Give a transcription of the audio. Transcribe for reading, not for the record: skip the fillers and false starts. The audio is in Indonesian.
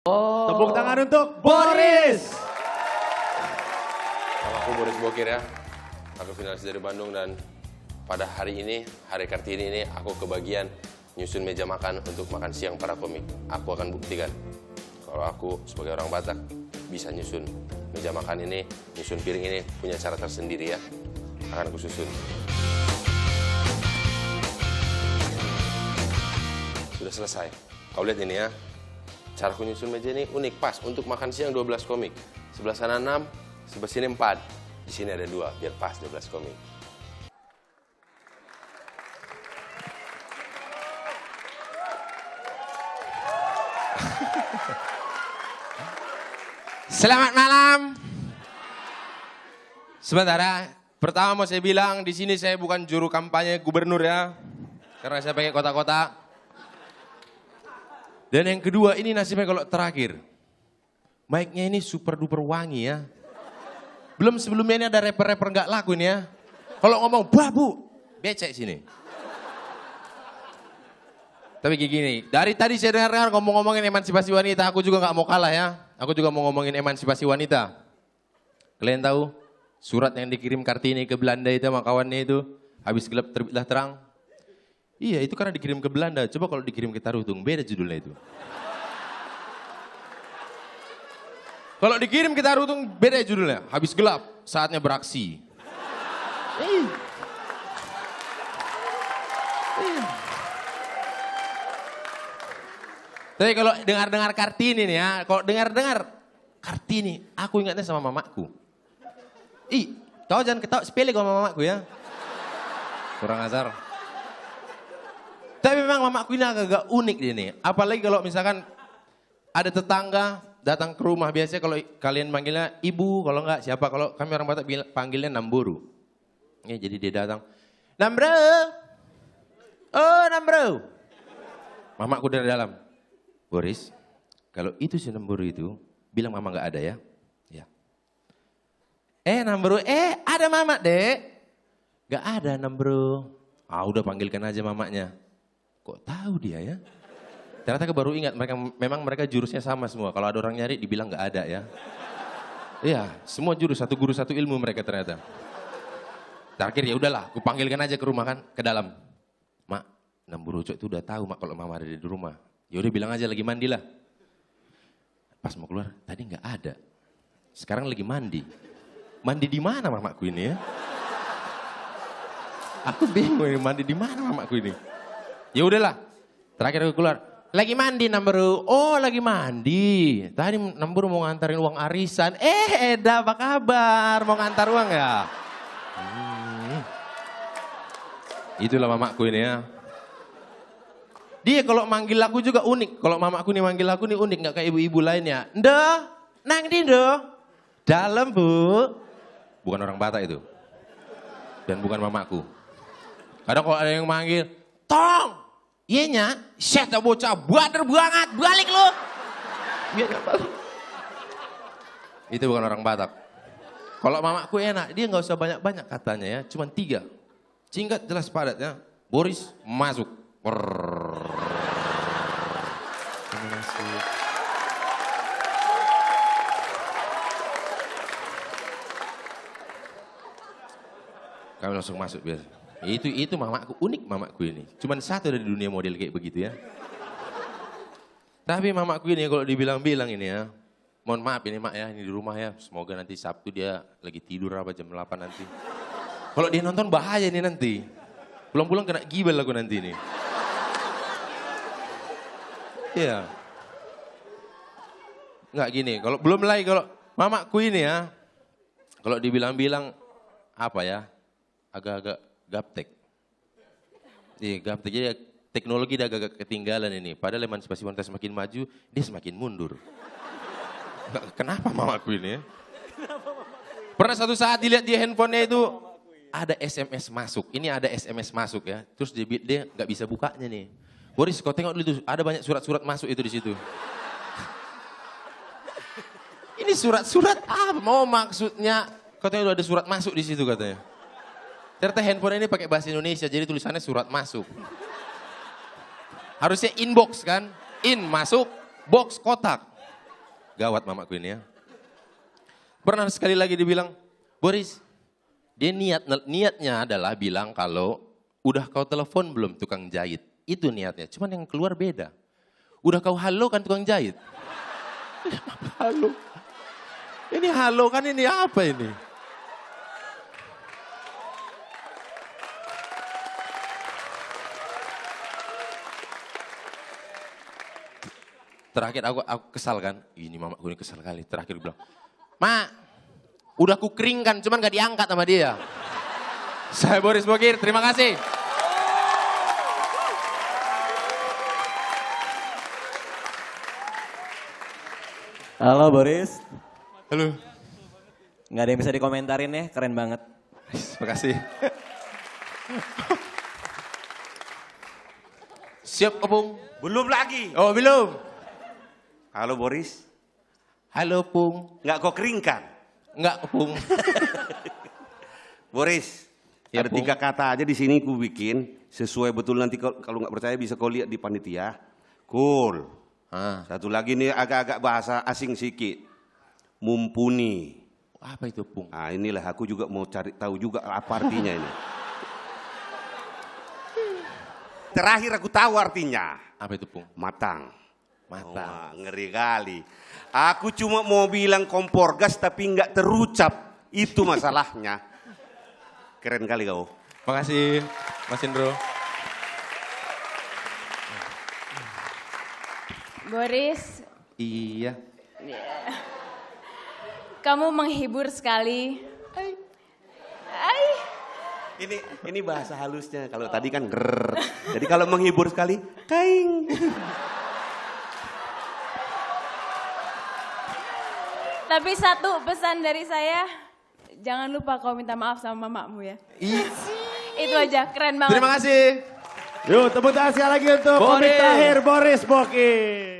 Tepuk tangan untuk Boris. Nama aku Boris Bokir ya. Aku finalis dari Bandung dan pada hari ini, hari Kartini ini aku kebagian nyusun meja makan untuk makan siang para komik. Aku akan buktikan kalau aku sebagai orang Batak bisa nyusun meja makan ini, nyusun piring ini punya cara tersendiri ya. Akan aku susun. Sudah selesai. Kau lihat ini ya. Cara aku nyusun meja ini unik, pas untuk makan siang 12 komik. Sebelah sana 6, sebelah sini 4. Di sini ada 2, biar pas 12 komik. Selamat malam. Sebentar, pertama mau saya bilang di sini saya bukan juru kampanye gubernur ya, karena saya pakai kotak-kotak. Dan yang kedua ini nasibnya kalau terakhir, mic-nya ini super duper wangi ya. Belum sebelumnya ini ada rapper-rapper nggak laku ini ya. Kalau ngomong babu, becek sini. Tapi kayak gini, dari tadi saya dengar ngomong-ngomongin emansipasi wanita, aku juga nggak mau kalah ya. Aku juga mau ngomongin emansipasi wanita. Kalian tahu surat yang dikirim Kartini ke Belanda itu sama kawannya itu, habis gelap terbitlah terang. Iya, itu karena dikirim ke Belanda. Coba kalau dikirim ke Tarutung, beda judulnya itu. Kalau dikirim ke Tarutung, beda judulnya. Habis gelap, saatnya beraksi. Tapi kalau dengar-dengar Kartini nih ya, kalau dengar-dengar Kartini, aku ingatnya sama mamaku. Kau jangan ketawa sepele sama mamaku ya. Kurang ajar. Tapi memang mamaku ini agak unik dia nih. Apalagi kalau misalkan ada tetangga datang ke rumah. Biasanya kalau kalian manggilnya ibu, kalau enggak siapa. Kalau kami orang Batak panggilnya Namburu. Ya, jadi dia datang. Nambro. Oh Nambro. Mamaku dari dalam. Boris, kalau itu si Namburu itu, bilang mama enggak ada ya. Ya. Namburu, ada mama dek. Enggak ada Namburu. Udah panggilkan aja mamanya. Kok tahu dia ya? Ternyata aku baru ingat, memang mereka jurusnya sama semua. Kalau ada orang nyari dibilang nggak ada ya. Iya, semua jurus, satu guru satu ilmu mereka ternyata. Terakhir ya udahlah, aku panggilkan aja ke rumah kan, ke dalam. Mak, Namburu Cok itu udah tahu mak kalau mama ada di rumah. Ya udah bilang aja lagi mandi lah. Pas mau keluar, tadi nggak ada. Sekarang lagi mandi. Mandi di mana mamaku ini ya? Aku bingung ini mandi di mana mamaku ini. Ya udahlah, terakhir aku keluar. Lagi mandi Namburu. Oh lagi mandi. Tadi Namburu mau ngantarin uang arisan. Eda apa kabar? Mau ngantar uang ya? Itulah mamaku ini ya. Dia kalau manggil aku juga unik. Kalau mamaku nih manggil aku nih unik. Gak kayak ibu-ibu lainnya. Ndo, nang di ndo. Dalam bu. Bukan orang Batak itu. Dan bukan mamaku. Kadang kalau ada yang manggil. Tong, iya nya, saya tak bocah, bader banget, balik lo. Itu bukan orang Batak. Kalau mamaku enak, dia nggak usah banyak-banyak katanya ya, cuma 3. Singkat jelas padat ya. Boris masuk. Kami langsung masuk biasa. Itu mamaku, unik mamaku ini. Cuman satu dari dunia model kayak begitu ya. Tapi mamaku ini kalau dibilang-bilang ini ya. Mohon maaf ini mak ya, ini di rumah ya. Semoga nanti Sabtu dia lagi tidur apa jam 8 nanti. Kalau dia nonton bahaya nih nanti. Pulang-pulang kena gibel aku nanti ini. Iya. Enggak gini, kalau belum lagi kalau mamaku ini ya. Kalau dibilang-bilang apa ya, agak-agak gaptek. Iya gaptek, jadi teknologi udah agak ketinggalan ini. Padahal emansipasi wanita semakin maju, dia semakin mundur. Kenapa mamaku ini ya? Pernah satu saat dilihat di handphonenya itu, ada SMS masuk. Ini ada SMS masuk ya. Terus dia nggak bisa bukanya nih. Boris kau tengok dulu itu, ada banyak surat-surat masuk itu di situ. Ini surat-surat apa? Mau maksudnya, kau tengok ada surat masuk di situ katanya. Ternyata handphone ini pakai bahasa Indonesia, jadi tulisannya surat masuk. Harusnya inbox kan? In masuk, box kotak. Gawat mamaku ini ya. Pernah sekali lagi dibilang, Boris, dia niatnya adalah bilang kalau udah kau telepon belum tukang jahit. Itu niatnya, cuman yang keluar beda. Udah kau halo kan tukang jahit? Halo. Ini halo kan ini apa ini? Terakhir aku kesal kan, ini mamaku ini kesal kali. Terakhir bilang, "Ma, udah ku keringkan cuman gak diangkat sama dia." Saya Boris Bokir, terima kasih. Halo Boris. Halo. Nggak ada yang bisa dikomentarin ya, keren banget. Terima kasih. Siap, Opung? Belum lagi. Oh, belum. Halo Boris. Halo, Pung. Nggak kau keringkan. Enggak, Pung. Boris, Ya, ada Pung. 3 kata aja di sini ku bikin. Sesuai betul nanti kalau nggak percaya bisa kau lihat di panitia. Cool. Ah, Satu lagi nih agak-agak bahasa asing sedikit. Mumpuni. apa itu, Pung? Ah inilah aku juga mau cari tahu juga apa artinya ini. Terakhir aku tahu artinya. Apa itu, Pung? Matang. Matang. Wah, ngeri kali. Aku cuma mau bilang kompor gas tapi nggak terucap. Itu masalahnya. Keren kali kau. Makasih, Mas Indro. Boris, Iya. kamu menghibur sekali. Ay. Ini bahasa halusnya. Kalau tadi kan grrr. Jadi kalau menghibur sekali, kaing. Tapi satu pesan dari saya, jangan lupa kau minta maaf sama mamamu ya. Itu aja, keren banget. Terima kasih. Yuk tepuk tangan sekali lagi untuk komik Boris. terakhir Boris Bokir.